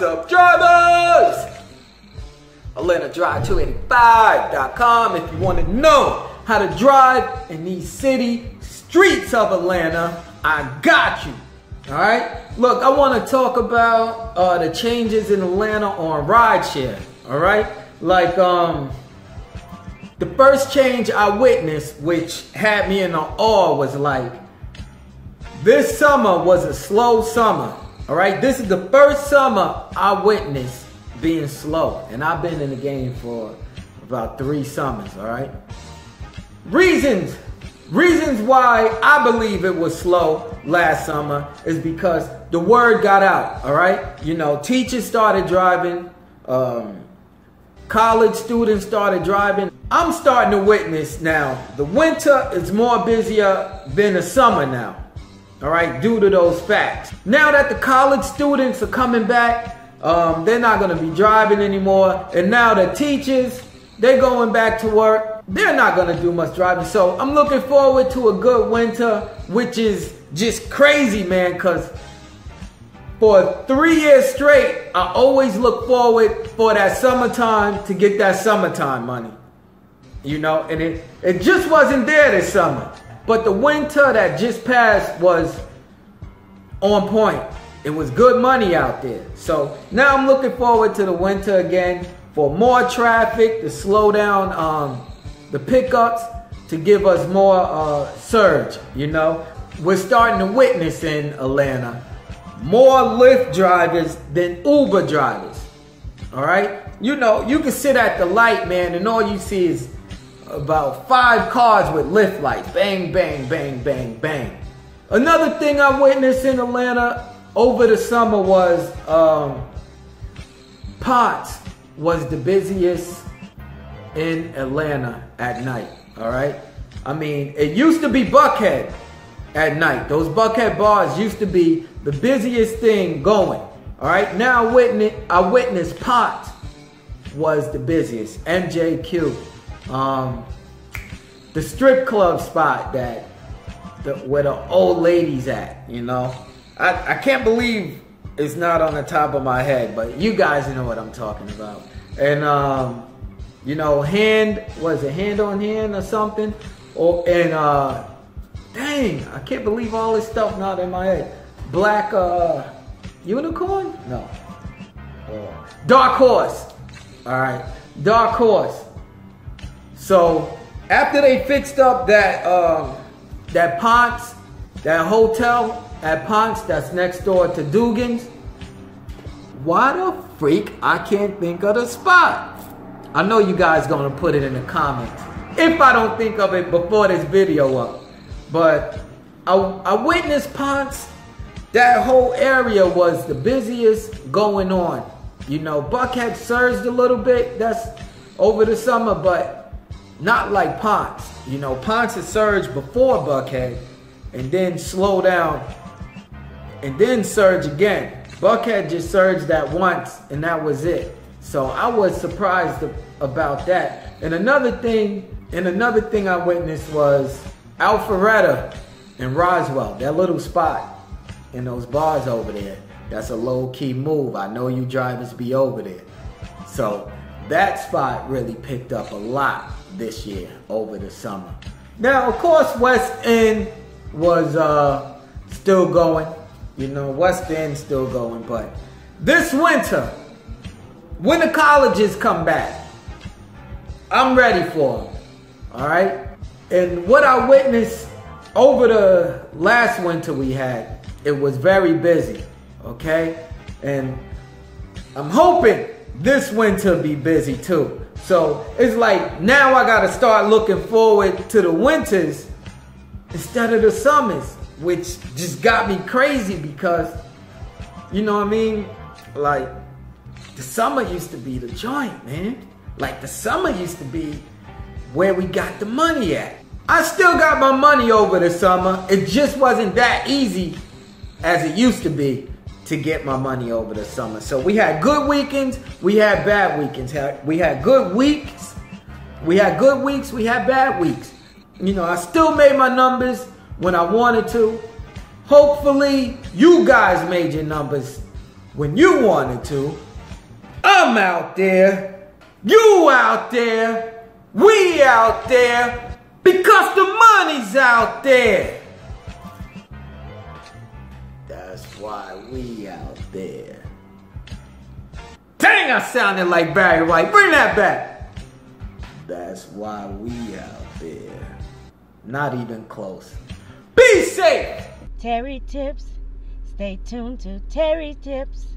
What's up, drivers? AtlantaDrive285.com if you want to know how to drive in these city streets of Atlanta. I got you. Alright? Look, I want to talk about the changes in Atlanta on rideshare. Alright? Like, the first change I witnessed, which had me in awe, was like, this summer was a slow summer. Alright? This is the first summer I witnessed being slow. And I've been in the game for about 3 summers. Alright? Reasons why I believe it was slow last summer is because the word got out. Alright? You know, teachers started driving. College students started driving. I'm starting to witness now, the winter is more busier than the summer now. Alright, due to those facts. Now that the college students are coming back, they're not going to be driving anymore. And now the teachers, they're going back to work. They're not going to do much driving. So I'm looking forward to a good winter, which is just crazy, man, because for 3 years straight, I always look forward for that summertime to get that summertime money. You know, and it just wasn't there this summer. But the winter that just passed was on point. It was good money out there. So now I'm looking forward to the winter again for more traffic, to slow down the pickups, to give us more surge, you know. We're starting to witness in Atlanta more Lyft drivers than Uber drivers. All right? You know, you can sit at the light, man, and all you see is about 5 cars with Lyft lights. Bang, bang, bang, bang, bang. Another thing I witnessed in Atlanta over the summer was Ponce was the busiest in Atlanta at night. All right? I mean, it used to be Buckhead at night. Those Buckhead bars used to be the busiest thing going. All right? Now I witnessed Ponce was the busiest. MJQ. The strip club spot where the old ladies at, you know. I can't believe it's not on the top of my head, but you guys know what I'm talking about. And you know, hand on hand or something? Dang, I can't believe all this stuff not in my head. Black unicorn? No. Dark horse. Alright. Dark horse. So after they fixed up that Ponce, that hotel at Ponce that's next door to Dugan's, why the freak I can't think of the spot? I know you guys gonna put it in the comments if I don't think of it before this video up. But I witnessed Ponce. That whole area was the busiest going on. You know, Buckhead surged a little bit. That's over the summer, but not like Ponce. You know, Ponce had surged before Buckhead and then slow down and then surge again. Buckhead just surged that once and that was it. So I was surprised about that. And another thing I witnessed was Alpharetta and Roswell, that little spot in those bars over there. That's a low-key move. I know you drivers be over there. So that spot really picked up a lot this year over the summer. Now, of course, West End was still going. You know, West End still going. But this winter, when the colleges come back, I'm ready for them. All right? And what I witnessed over the last winter we had, it was very busy. Okay? And I'm hoping this winter be busy too. So it's like now I gotta start looking forward to the winters instead of the summers, which just got me crazy because, you know what I mean? Like, the summer used to be the joint, man. Like, the summer used to be where we got the money at. I still got my money over the summer. It just wasn't that easy as it used to be to get my money over the summer. So we had good weekends, we had bad weekends. We had good weeks, we had good weeks, we had bad weeks. You know, I still made my numbers when I wanted to. Hopefully, you guys made your numbers when you wanted to. I'm out there, you out there, we out there, because the money's out there. That's why we out there. Dang, I sounded like Barry White. Bring that back. That's why we out there. Not even close. Be safe. Terry Tips. Stay tuned to Terry Tips.